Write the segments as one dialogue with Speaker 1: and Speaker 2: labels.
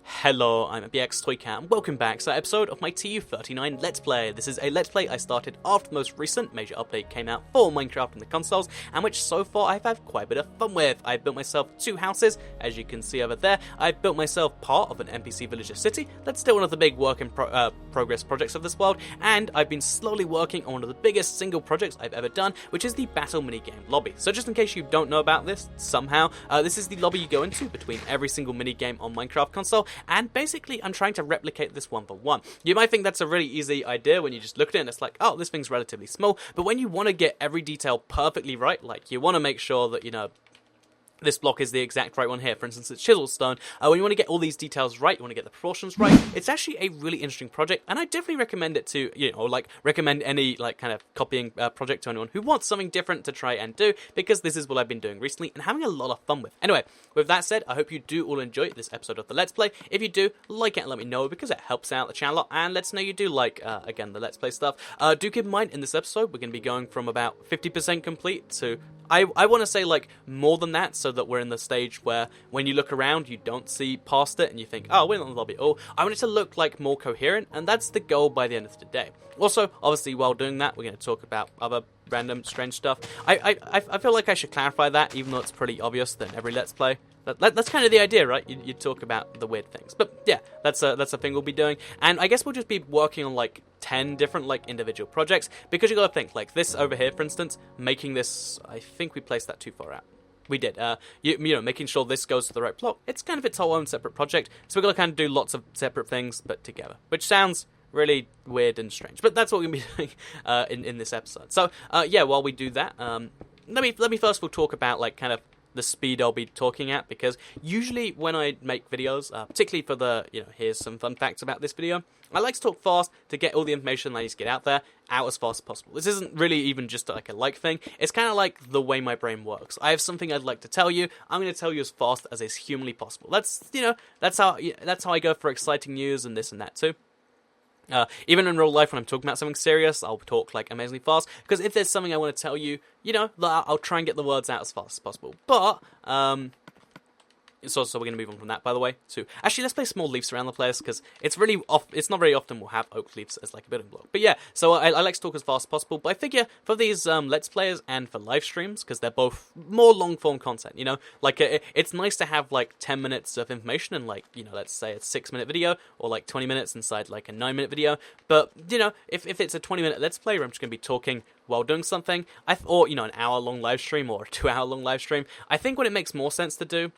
Speaker 1: Hello, I'm BX and welcome back to that episode of my TU39 Let's Play. This is a Let's Play I started after the most recent major update came out for Minecraft on the consoles, and which so far I've had quite a bit of fun with. I've built myself 2 houses, as you can see over there. I've built myself part of an NPC villager city, that's still one of the big work in progress projects of this world, and I've been slowly working on one of the biggest single projects I've ever done, which is the battle minigame lobby. So just in case you don't know about this, somehow, this is the lobby you go into between every single minigame on Minecraft console, and basically I'm trying to replicate this one for one. You might think that's a really easy idea when you just look at it and it's like, oh, this thing's relatively small, but when you want to get every detail perfectly right, like you want to make sure that, you know, this block is the exact right one here. For instance, it's chisel stone. When you want to get all these details right, you want to get the proportions right, it's actually a really interesting project, and I definitely recommend it to, you know, like, recommend any, like, kind of copying project to anyone who wants something different to try and do, because this is what I've been doing recently and having a lot of fun with. Anyway, with that said, I hope you do all enjoy this episode of the Let's Play. If you do, like it and let me know, because it helps out the channel a lot, and lets know you do like, again, the Let's Play stuff. Do keep in mind, in this episode, we're going to be going from about 50% complete to, I want to say, like, more than that, so that we're in the stage where when you look around you don't see past it and you think, oh, we're not in the lobby at all. I want it to look like more coherent, and that's the goal by the end of the day. Also, obviously, while doing that, we're going to talk about other random strange stuff. I feel like I should clarify that, even though it's pretty obvious than every Let's Play. That's kind of the idea, right? You talk about the weird things. But yeah, that's a thing we'll be doing. And I guess we'll just be working on like 10 different like individual projects, because you gotta think, like this over here, for instance, making this, I think we placed that too far out. We did. You know, making sure this goes to the right block. It's kind of its whole own separate project. So we're going to kind of do lots of separate things, but together. Which sounds really weird and strange. But that's what we're going to be doing in this episode. So, yeah, while we do that, let me first of all talk about, like, kind of the speed I'll be talking at, because usually when I make videos, particularly for the, you know, here's some fun facts about this video, I like to talk fast to get all the information I need to get out there, out as fast as possible. This isn't really even just like a like thing, it's kind of like the way my brain works. I have something I'd like to tell you, I'm going to tell you as fast as is humanly possible. That's, you know, that's how I go for exciting news and this and that too. Even in real life, when I'm talking about something serious, I'll talk like amazingly fast, because if there's something I want to tell you, you know, I'll try and get the words out as fast as possible. But, so we're going to move on from that, by the way, to, actually, let's place small leaves around the place, because it's not very often we'll have oak leaves as like a building block. But yeah, so I like to talk as fast as possible, but I figure for these Let's Players and for live streams, because they're both more long-form content, you know, like, it's nice to have like 10 minutes of information in, like, you know, let's say a 6-minute video, or like 20 minutes inside like a 9-minute video, but, you know, if it's a 20-minute Let's Play where I'm just going to be talking while doing something, or, you know, an hour-long live stream, or a 2-hour-long live stream, I think what it makes more sense to do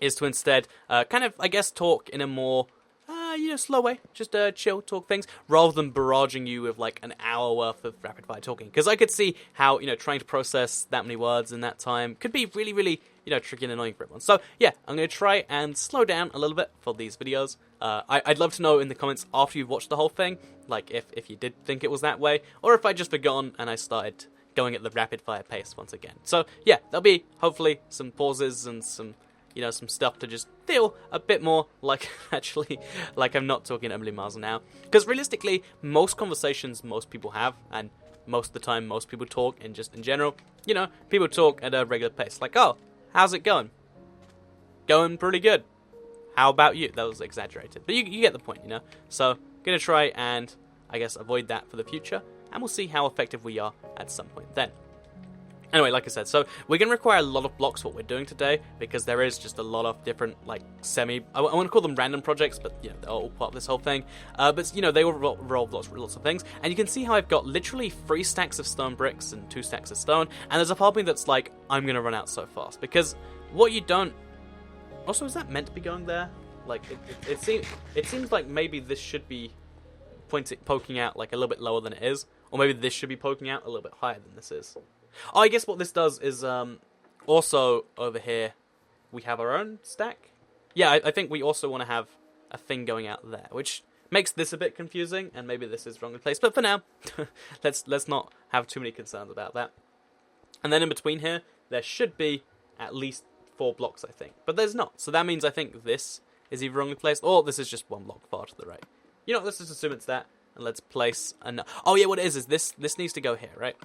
Speaker 1: is to instead kind of, I guess, talk in a more, you know, slow way. Just chill, talk things, rather than barraging you with, like, an hour worth of rapid-fire talking. Because I could see how, you know, trying to process that many words in that time could be really, really, you know, tricky and annoying for everyone. So, yeah, I'm going to try and slow down a little bit for these videos. I'd love to know in the comments after you've watched the whole thing, like, if you did think it was that way, or if I just forgotten and I started going at the rapid-fire pace once again. So, yeah, there'll be, hopefully, some pauses and some, you know, some stuff to just feel a bit more like, actually, like I'm not talking at a million miles an hour. Because realistically, most conversations most people have, and most of the time most people talk, and just in general, you know, people talk at a regular pace. Like, oh, how's it going? Going pretty good. How about you? That was exaggerated. But you get the point, you know? So, gonna try and, I guess, avoid that for the future, and we'll see how effective we are at some point then. Anyway, like I said, so we're going to require a lot of blocks for what we're doing today, because there is just a lot of different, like, I want to call them random projects, but, you know, they're all part of this whole thing. But, you know, they will revolve lots of things, and you can see how I've got literally 3 stacks of stone bricks and 2 stacks of stone, and there's a part of me that's like, I'm going to run out so fast, because what you don't... Also, is that meant to be going there? Like, it seems like maybe this should be poking out, like, a little bit lower than it is, or maybe this should be poking out a little bit higher than this is. Oh, I guess what this does is, also, over here, we have our own stack. Yeah, I think we also want to have a thing going out there, which makes this a bit confusing, and maybe this is wrongly placed, but for now, let's not have too many concerns about that. And then in between here, there should be at least 4 blocks, I think, but there's not, so that means I think this is either wrongly placed, or this is just 1 block far to the right. You know, let's just assume it's that, and let's place oh yeah, what it is this needs to go here, right?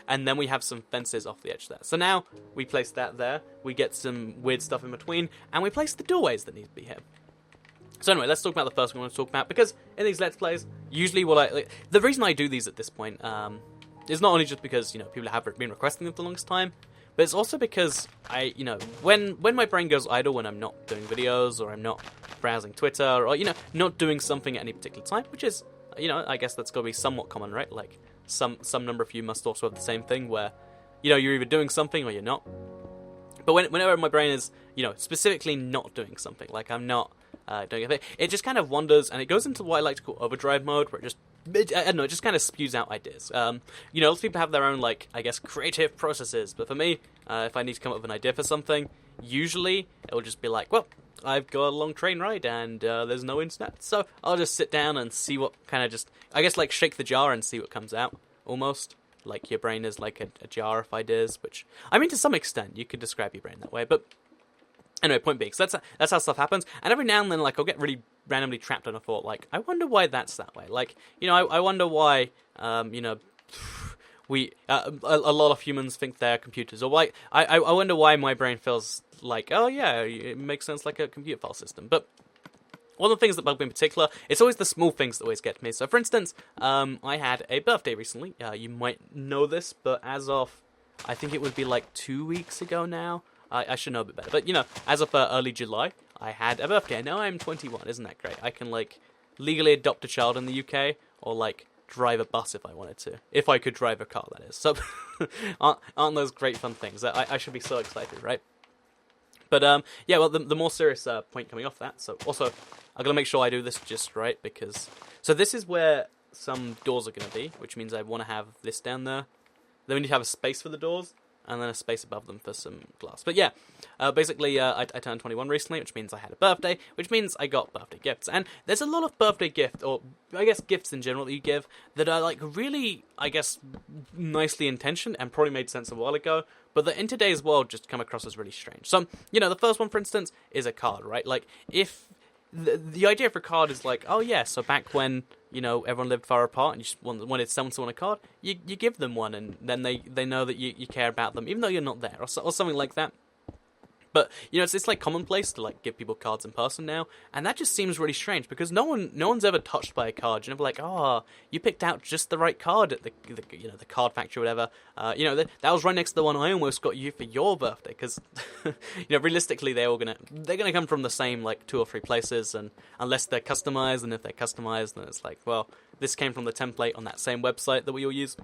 Speaker 1: And then we have some fences off the edge there. So now we place that there, we get some weird stuff in between, and we place the doorways that need to be here. So anyway, let's talk about the first one I want to talk about, because in these Let's Plays, usually the reason I do these at this point is not only just because, people have been requesting them for the longest time, but it's also because when my brain goes idle, when I'm not doing videos, or I'm not browsing Twitter, or, not doing something at any particular time, which is, I guess that's got to be somewhat common, right? Like, some number of you must also have the same thing where, you're either doing something or you're not. But whenever my brain is, specifically not doing something, like I'm not doing anything, it just kind of wanders, and it goes into what I like to call overdrive mode, where I don't know, it just kind of spews out ideas. Lots of people have their own, like, I guess, creative processes, but for me, if I need to come up with an idea for something, usually it'll just be like, well, I've got a long train ride, and there's no internet, so I'll just sit down and see what kind of I guess, like, shake the jar and see what comes out, almost. Like, your brain is like a jar of ideas, which, I mean, to some extent, you could describe your brain that way, but anyway, point being, so that's how stuff happens, and every now and then, like, I'll get really randomly trapped on a thought, like, I wonder why that's that way, like, I wonder why, we, a lot of humans think they're computers, or why, I wonder why my brain feels like, oh yeah, it makes sense like a computer file system, but one of the things that bug me in particular, it's always the small things that always get to me. So, for instance, I had a birthday recently. You might know this, but as of, I think it would be like 2 weeks ago now. I should know a bit better. But, as of early July, I had a birthday. And now I'm 21. Isn't that great? I can, like, legally adopt a child in the UK, or, like, drive a bus if I wanted to. If I could drive a car, that is. So, aren't those great fun things? I should be so excited, right? But, yeah, well, the more serious point coming off that, so also, I'm going to make sure I do this just right, because, so this is where some doors are going to be, which means I want to have this down there. Then we need to have a space for the doors, and then a space above them for some glass. But yeah, basically, I turned 21 recently, which means I had a birthday, which means I got birthday gifts. And there's a lot of birthday gifts, or I guess gifts in general that you give, that are like really, I guess, nicely intentioned and probably made sense a while ago, but that in today's world just come across as really strange. So, the first one, for instance, is a card, right? Like, if the idea for a card is like, oh yeah, so back when, everyone lived far apart and you just wanted someone to want a card, you give them one, and then they know that you care about them, even though you're not there, or something like that. But, it's like commonplace to, like, give people cards in person now, and that just seems really strange, because no one's ever touched by a card. You're never like, oh, you picked out just the right card at the card factory or whatever. That was right next to the one I almost got you for your birthday, because, realistically, they're gonna come from the same, like, 2 or 3 places, and unless they're customized, and if they're customized, then it's like, well, this came from the template on that same website that we all use.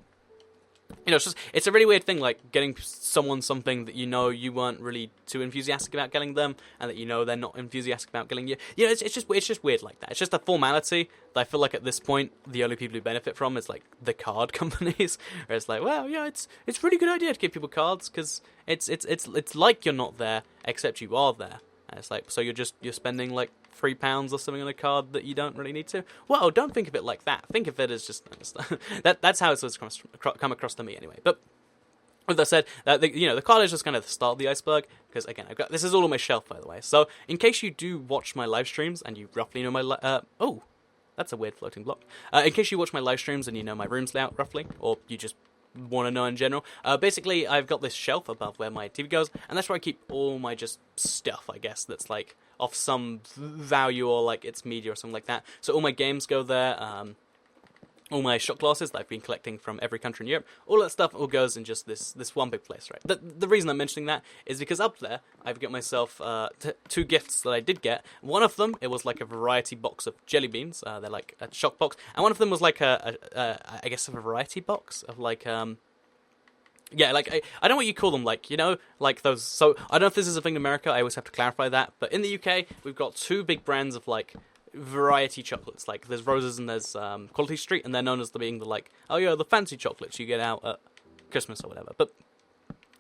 Speaker 1: It's a really weird thing, like, getting someone something that you weren't really too enthusiastic about getting them, and that they're not enthusiastic about getting you. It's just weird like that. It's just a formality that I feel like at this point, the only people who benefit from is, like, the card companies, where it's like, well, yeah, it's a really good idea to give people cards, because it's like you're not there, except you are there. And it's like, so you're spending, like, £3 or something on a card that you don't really need to. Well, don't think of it like that. Think of it as just that's how it's come across to me anyway. But with that said, the card is just kind of the start of the iceberg, because again, this is all on my shelf, by the way. So in case you do watch my live streams and you roughly know my oh, that's a weird floating block. In case you watch my live streams and you know my room's layout roughly, or you just want to know in general, basically I've got this shelf above where my TV goes, and that's where I keep all my just stuff, I guess, that's like of some value, or like it's media or something like that. So all my games go there, all my shot glasses that I've been collecting from every country in Europe, all that stuff all goes in just this one big place, right? The reason I'm mentioning that is because up there, I've got myself 2 gifts that I did get. One of them, it was like a variety box of jelly beans. They're like a shock box. And one of them was like I guess a variety box of like, yeah, like, I don't know what you call them, like, like those, so, I don't know if this is a thing in America, I always have to clarify that, but in the UK, we've got 2 big brands of, like, variety chocolates, like, there's Roses and there's, Quality Street, and they're known as being the, like, oh yeah, the fancy chocolates you get out at Christmas or whatever, but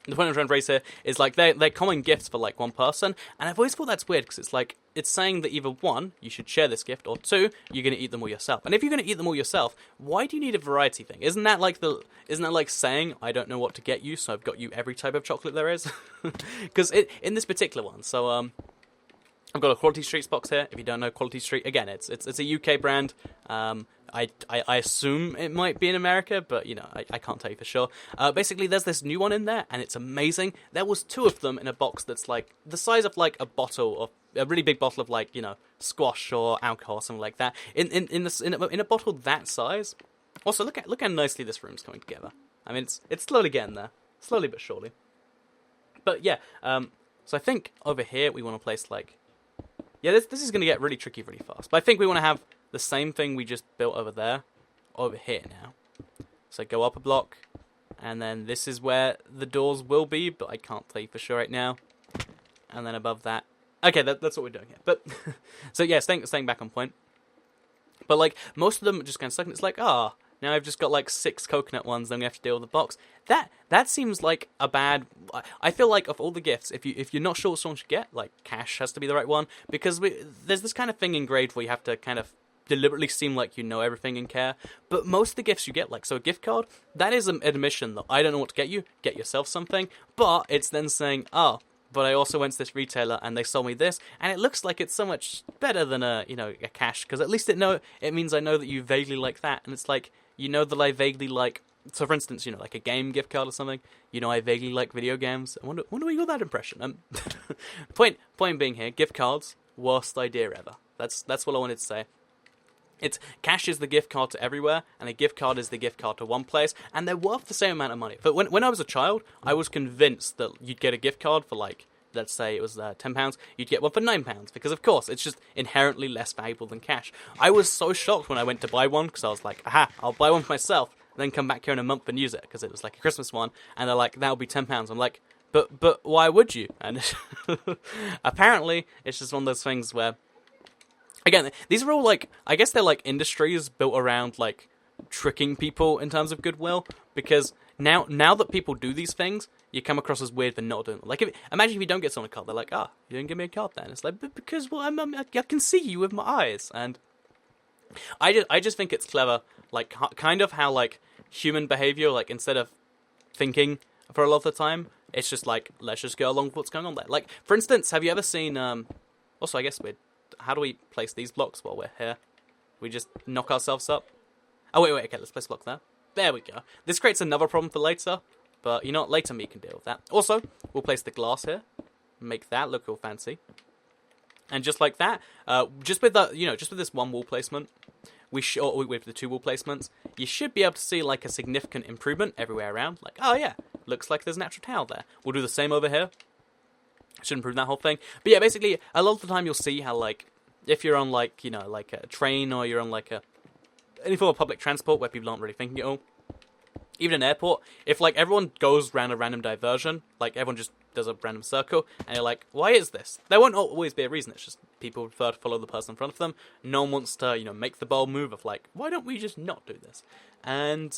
Speaker 1: the point I'm trying to raise here is, like, they're common gifts for, like, one person, and I've always thought that's weird, because it's, like, it's saying that either 1, you should share this gift, or 2, you're going to eat them all yourself. And if you're going to eat them all yourself, why do you need a variety thing? Isn't that like saying, I don't know what to get you, so I've got you every type of chocolate there is? Because in this particular one, so, I've got a Quality Street box here. If you don't know Quality Street, again, it's a UK brand. I assume it might be in America, but, you know, I can't tell you for sure. Basically, there's this new one in there, and it's amazing. There was 2 of them in a box that's, like, the size of, like, a bottle of... a really big bottle of, like, you know, squash or alcohol or something like that. In a bottle that size... Also, look how nicely this room's coming together. I mean, it's slowly getting there. Slowly but surely. But, yeah, so I think over here we want to place, like... Yeah, this is going to get really tricky really fast. But I think we want to have the same thing we just built over there, over here now. So go up a block, and then this is where the doors will be, but I can't tell you for sure right now. And then above that... Okay, that's what we're doing here. But so yeah, staying back on point. But like, most of them are just kind of stuck, and it's like, now I've just got like 6 coconut ones, then we have to deal with the box. That seems like a bad... I feel like of all the gifts, if you're not sure what someone should get, like, cash has to be the right one, because there's this kind of thing engraved where you have to kind of deliberately seem like you know everything and care. But most of the gifts you get, like, so a gift card, that is an admission that I don't know what to get you, get yourself something, but it's then saying, but I also went to this retailer and they sold me this, and it looks like it's so much better than a cash, because at least it means I know that you vaguely like that, and it's like, you know that I vaguely like, so for instance, you know, like a game gift card or something, you know I vaguely like video games. I wonder where you got that impression. Point being here, gift cards, worst idea ever. That's what I wanted to say. It's cash is the gift card to everywhere, and a gift card is the gift card to one place, and they're worth the same amount of money. But when I was a child, I was convinced that you'd get a gift card for, like, let's say it was £10, you'd get one for £9, because of course, it's just inherently less valuable than cash. I was so shocked when I went to buy one, because I was like, aha, I'll buy one for myself, and then come back here in a month and use it, because it was like a Christmas one, and they're like, that'll be £10. I'm like, but why would you? And apparently, it's just one of those things where, again, these are all, like, I guess they're, like, industries built around, like, tricking people in terms of goodwill, because now that people do these things, you come across as weird for not doing them. Like, imagine if you don't get someone a card, they're like, you didn't give me a card then. It's like, but because, well, I can see you with my eyes, and I just think it's clever, like, kind of how, like, human behavior, like, instead of thinking for a lot of the time, it's just like, let's just go along with what's going on there. Like, for instance, have you ever seen, also, I guess how do we place these blocks while we're here? We just knock ourselves up? Oh, wait, okay, let's place a block there. There we go. This creates another problem for later, but you know what, later me can deal with that. Also, we'll place the glass here, make that look all fancy. And just like that, just with this one wall placement, with the 2 wall placements, you should be able to see like a significant improvement everywhere around. Like, oh yeah, looks like there's a natural towel there. We'll do the same over here. Should improve that whole thing. But yeah, basically, a lot of the time you'll see how, like, if you're on, like, you know, like a train, or you're on, like, any form of public transport where people aren't really thinking at all, even an airport, if, like, everyone goes around a random diversion, like, everyone just does a random circle, and you're like, why is this? There won't always be a reason, it's just people prefer to follow the person in front of them. No one wants to, you know, make the bold move of, like, why don't we just not do this? And,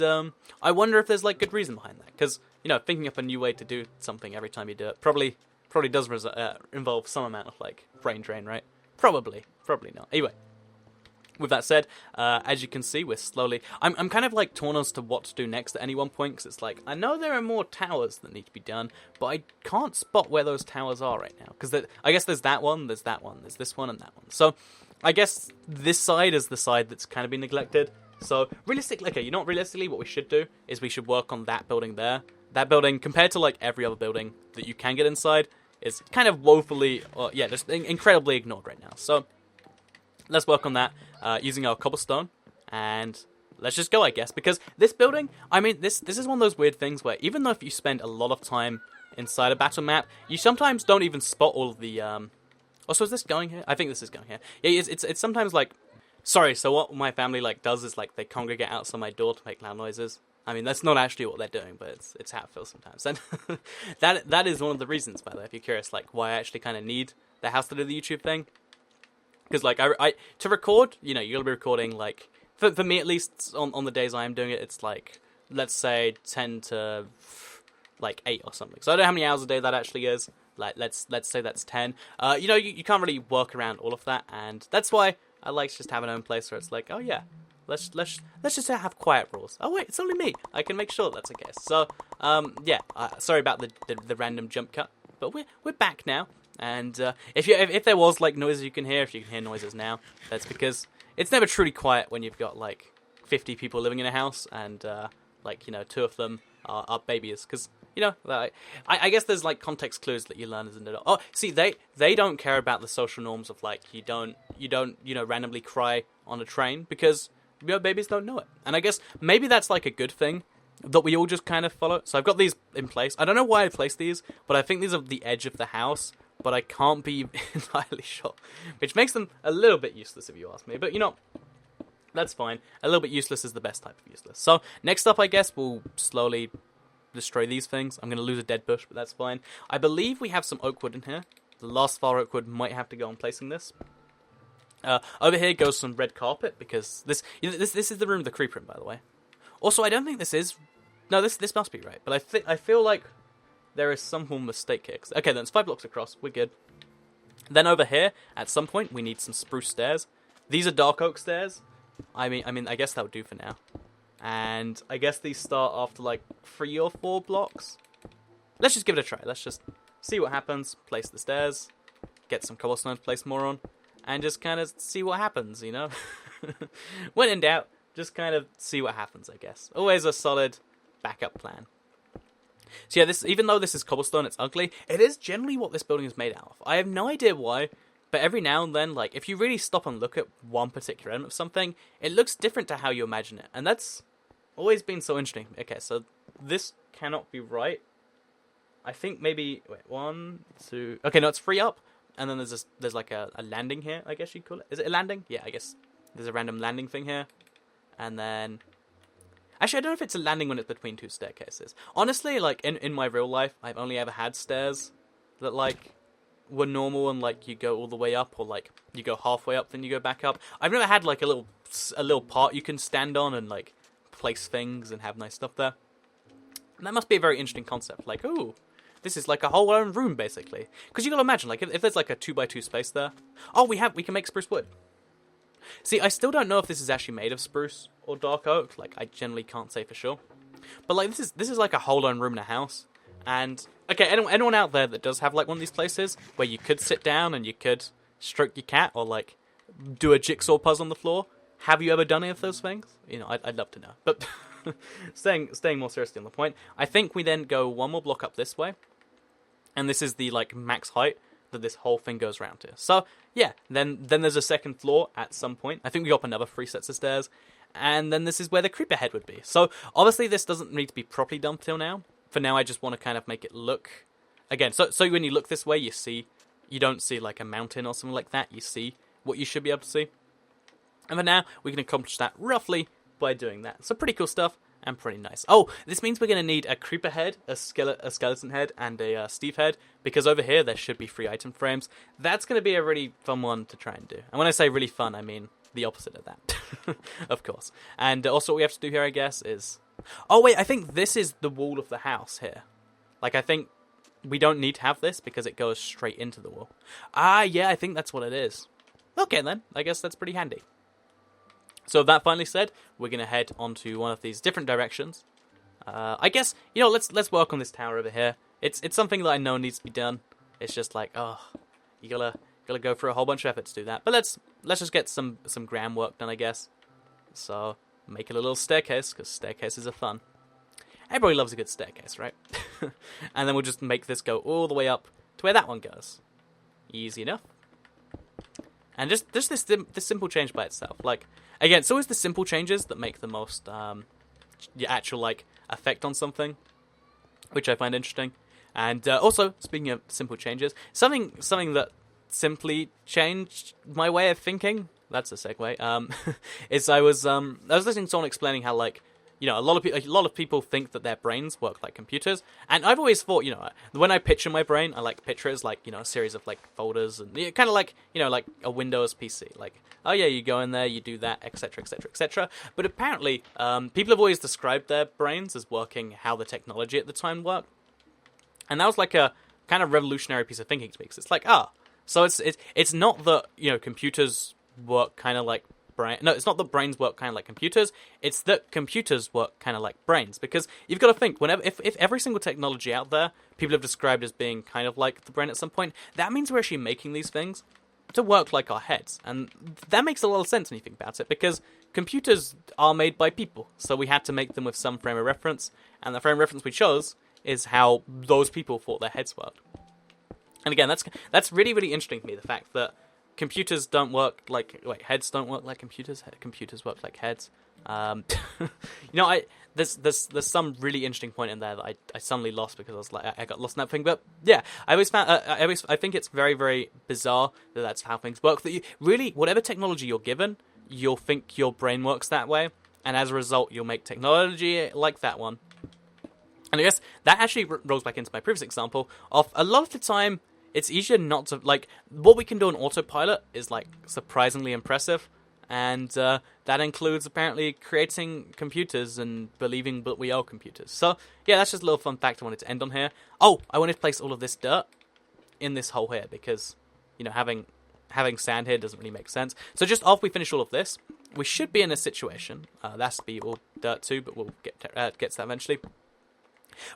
Speaker 1: I wonder if there's, like, good reason behind that, because, you know, thinking up a new way to do something every time you do it probably does involve some amount of, like, brain drain, right? Probably not. Anyway, with that said, as you can see, we're slowly... I'm kind of, like, torn as to what to do next at any one point, because it's like, I know there are more towers that need to be done, but I can't spot where those towers are right now, because I guess there's that one, there's this one, and that one. So, I guess this side is the side that's kind of been neglected. So, realistically, okay, you know what, realistically, what we should do is we should work on that building there. That building, compared to, like, every other building that you can get inside, is kind of woefully, just incredibly ignored right now. So, let's work on that using our cobblestone, and let's just go, I guess, because this building, I mean, this is one of those weird things where even though if you spend a lot of time inside a battle map, you sometimes don't even spot all of the, also, is this going here? I think this is going here. Yeah, it's sometimes like, sorry, so what my family, like, does is, like, they congregate outside my door to make loud noises. I mean, that's not actually what they're doing, but it's how it feels sometimes. And that is one of the reasons, by the way, if you're curious, like, why I actually kind of need the house to do the YouTube thing. Because, like, I to record, you know, you'll be recording, like, for me at least, on the days I am doing it, it's, like, let's say 10 to, like, 8 or something. So I don't know how many hours a day that actually is. Like, let's say that's 10. You know, you can't really work around all of that, and that's why I like to just have an own place where it's like, oh yeah, let's just have quiet rules. Oh wait, it's only me. I can make sure that's the case. So, yeah, sorry about the random jump cut, but we're back now. And if there was, like, noises you can hear, if you can hear noises now, that's because it's never truly quiet when you've got, like, 50 people living in a house, and like, you know, 2 of them are babies, because, you know, like, I guess there's like context clues that you learn as an adult. Oh, see, they don't care about the social norms of like you don't you know, randomly cry on a train, because, you know, babies don't know it. And I guess maybe that's like a good thing that we all just kind of follow. So I've got these in place. I don't know why I placed these, but I think these are the edge of the house, but I can't be entirely sure, which makes them a little bit useless if you ask me. But, you know, that's fine. A little bit useless is the best type of useless. So next up, I guess we'll slowly destroy these things. I'm going to lose a dead bush, but that's fine. I believe we have some oak wood in here. The last far oak wood might have to go on placing this. Over here goes some red carpet, because this is the room of the creeper in, by the way. Also, I don't think this is... No, this must be right, but I feel like there is some form of mistake here. Okay, then it's 5 blocks across. We're good. Then over here, at some point, we need some spruce stairs. These are dark oak stairs. I mean, I guess that would do for now. And I guess these start after like 3 or 4 blocks. Let's just give it a try. Let's just see what happens. Place the stairs. Get some cobblestone to place more on. And just kind of see what happens, you know? When in doubt, just kind of see what happens, I guess. Always a solid backup plan. So yeah, this, even though this is cobblestone, it's ugly, it is generally what this building is made out of. I have no idea why, but every now and then, like, if you really stop and look at one particular element of something, it looks different to how you imagine it. And that's always been so interesting. Okay, so this cannot be right. I think maybe, wait, 1, 2... Okay, no, it's 3 up. And then there's like a landing here, I guess you'd call it. Is it a landing? Yeah, I guess there's a random landing thing here. And then... Actually, I don't know if it's a landing when it's between 2 staircases. Honestly, like, in my real life, I've only ever had stairs that, like, were normal and, like, you go all the way up, or, like, you go halfway up, then you go back up. I've never had, like, a little part you can stand on and, like, place things and have nice stuff there. And that must be a very interesting concept. Like, ooh... This is like a whole own room, basically. Because you gotta imagine, like, if there's like a 2x2 space there... Oh, we can make spruce wood. See, I still don't know if this is actually made of spruce or dark oak. Like, I generally can't say for sure. But, like, this is like a whole own room in a house. And, okay, anyone out there that does have, like, one of these places where you could sit down and you could stroke your cat or, like, do a jigsaw puzzle on the floor, have you ever done any of those things? You know, I'd love to know. But... staying more seriously on the point, I think we then go 1 more block up this way, and this is the like max height that this whole thing goes round to. So yeah, then there's a second floor at some point. I think we got up another 3 sets of stairs, and then this is where the creeper head would be. So obviously this doesn't need to be properly done till now. For now, I just want to kind of make it look again. So when you look this way, you don't see like a mountain or something like that. You see what you should be able to see, and for now we can accomplish that roughly by doing that. So pretty cool stuff and pretty nice. Oh, this means we're going to need a creeper head, a skeleton head, and a Steve head, because over here there should be 3 item frames. That's going to be a really fun one to try and do. And when I say really fun, I mean the opposite of that, of course. And also what we have to do here, I guess, is... Oh wait, I think this is the wall of the house here. Like, I think we don't need to have this because it goes straight into the wall. Ah, yeah, I think that's what it is. Okay then, I guess that's pretty handy. So that finally said, we're going to head onto one of these different directions. I guess, you know, let's work on this tower over here. It's something that I know needs to be done. It's just like, oh, you gotta go through a whole bunch of effort to do that. But let's just get some ground work done, I guess. So make it a little staircase, because staircases are fun. Everybody loves a good staircase, right? And then we'll just make this go all the way up to where that one goes. Easy enough. And just this simple change by itself, like. Again, it's always the simple changes that make the most actual like effect on something, which I find interesting. And also, speaking of simple changes, something that simply changed my way of thinking. That's a segue. Is I was listening to someone explaining how, like, you know, a lot of people think that their brains work like computers, and I've always thought, you know, when I picture my brain, I like to picture it as like, you know, a series of like folders and kind of like, you know, like a Windows PC. Like, oh yeah, you go in there, you do that, etc., etc., etc. But apparently, people have always described their brains as working how the technology at the time worked, and that was like a kind of revolutionary piece of thinking to me. Because it's like, so it's not that, you know, computers work kind of like. No, it's not that brains work kind of like computers. It's that computers work kind of like brains. Because you've got to think, if every single technology out there people have described as being kind of like the brain at some point, that means we're actually making these things. to work like our heads. And that makes a lot of sense when you think about it, because computers are made by people, so we had to make them with some frame of reference, and the frame of reference we chose is how those people thought their heads worked. And again, that's really, really interesting to me, the fact that computers don't work like... Wait, heads don't work like computers? Computers work like heads. There's some really interesting point in there that I suddenly lost because I was like, I got lost in that thing. But yeah, I think it's very, very bizarre that that's how things work. That you really, whatever technology you're given, you'll think your brain works that way, and as a result, you'll make technology like that one. And I guess that actually rolls back into my previous example of a lot of the time, it's easier not to, like, what we can do on autopilot is, like, surprisingly impressive. And that includes, apparently, creating computers and believing that we are computers. So, yeah, that's just a little fun fact I wanted to end on here. Oh, I wanted to place all of this dirt in this hole here because, you know, having sand here doesn't really make sense. So just after we finish all of this, we should be in a situation, that's to be all dirt too, but we'll get to that eventually.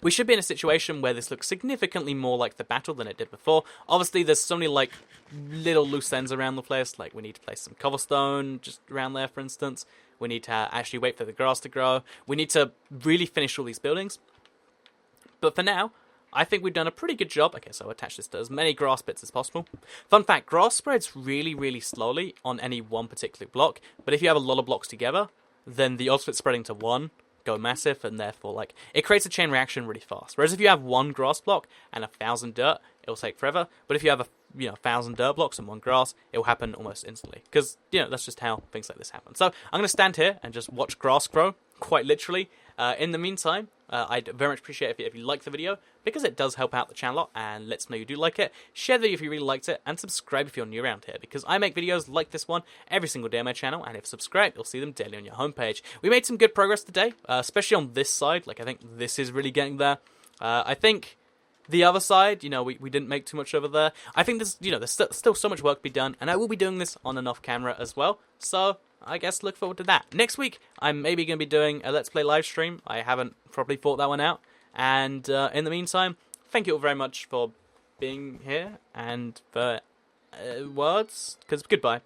Speaker 1: We should be in a situation where this looks significantly more like the battle than it did before. Obviously, there's so many, like, little loose ends around the place. Like, we need to place some cobblestone just around there, for instance. We need to actually wait for the grass to grow. We need to really finish all these buildings. But for now, I think we've done a pretty good job. Okay, so I'll attach this to as many grass bits as possible. Fun fact, grass spreads really, really slowly on any one particular block. But if you have a lot of blocks together, then the odds of it spreading to one go massive, and therefore, like, it creates a chain reaction really fast. Whereas if you have one grass block and 1,000 dirt, it'll take forever. But if you have 1,000 dirt blocks and one grass, it'll happen almost instantly. Because, that's just how things like this happen. So I'm going to stand here and just watch grass grow, quite literally. In the meantime, I'd very much appreciate if you like the video, because it does help out the channel a lot, and lets me know you do like it. Share the video if you really liked it, and subscribe if you're new around here, because I make videos like this one every single day on my channel, and if subscribed, you'll see them daily on your homepage. We made some good progress today, especially on this side. Like, I think this is really getting there. I think the other side, we didn't make too much over there. I think there's still so much work to be done, and I will be doing this on and off camera as well, so I guess look forward to that. Next week, I'm maybe going to be doing a Let's Play live stream. I haven't probably thought that one out. And in the meantime, thank you all very much for being here and for words, because goodbye.